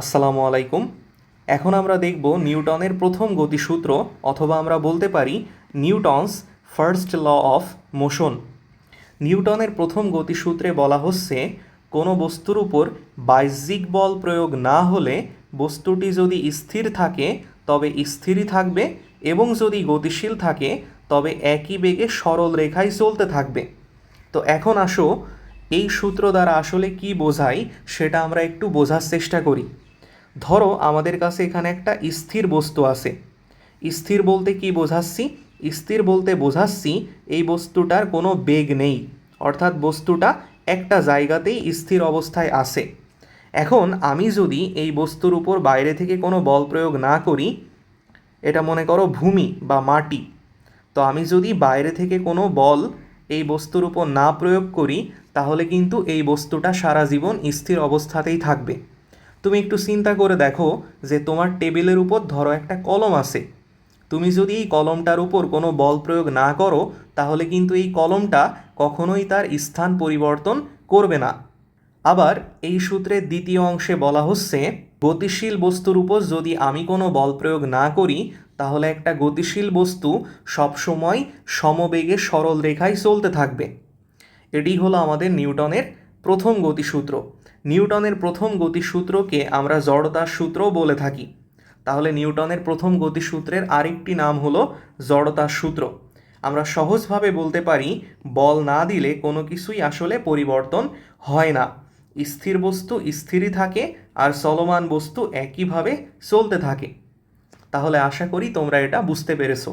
আসসালামু আলাইকুম। এখন আমরা দেখব নিউটনের প্রথম গতিসূত্র, অথবা আমরা বলতে পারি Newton's first law of motion. নিউটনের প্রথম গতিসূত্রে বলা হচ্ছে, কোনো বস্তুর উপর বাহ্যিক বল প্রয়োগ না হলে বস্তুটি যদি স্থির থাকে তবে স্থিরই থাকবে, এবং যদি গতিশীল থাকে তবে একই বেগে সরল রেখায় চলতে থাকবে। তো এখন আসো, এই সূত্র দ্বারা আসলে কি বোঝায় সেটা আমরা একটু বোঝার চেষ্টা করি। ধরো আমাদের কাছে এখানে একটা স্থির বস্তু আছে। স্থির বলতে কি বোঝাচ্ছি? স্থির বলতে বোঝাচ্ছি এই বস্তুটার কোনো বেগ নেই, অর্থাৎ বস্তুটা একটা জায়গাতেই স্থির অবস্থায় আছে। এখন আমি যদি এই বস্তুর উপর বাইরে থেকে কোনো বল প্রয়োগ না করি, এটা মনে করো ভূমি বা মাটি, তো আমি যদি বাইরে থেকে কোনো বল এই বস্তুর উপর না প্রয়োগ করি, তাহলে কিন্তু এই বস্তুটা সারা জীবন স্থির অবস্থাতেই থাকবে। তুমি একটু চিন্তা করে দেখো যে তোমার টেবিলের উপর ধরো একটা কলম আছে। তুমি যদি এই কলমটার উপর কোনো বল প্রয়োগ না করো, তাহলে কিন্তু এই কলমটা কখনোই তার স্থান পরিবর্তন করবে না। আবার এই সূত্রের দ্বিতীয় অংশে বলা হচ্ছে, গতিশীল বস্তুর উপর যদি আমি কোনো বল প্রয়োগ না করি, তাহলে একটা গতিশীল বস্তু সবসময় সমবেগে সরল রেখায় চলতে থাকবে। এটি হলো আমাদের নিউটনের প্রথম গতিসূত্র। নিউটনের প্রথম গতিসূত্রকে আমরা জড়তার সূত্রও বলে থাকি। তাহলে নিউটনের প্রথম গতিসূত্রের আরেকটি নাম হলো জড়তার সূত্র। আমরা সহজভাবে বলতে পারি, বল না দিলে কোনো কিছুই আসলে পরিবর্তন হয় না। স্থির বস্তু স্থিরই থাকে, আর চলমান বস্তু একইভাবে চলতে থাকে। তাহলে আশা করি তোমরা এটা বুঝতে পেরেছো।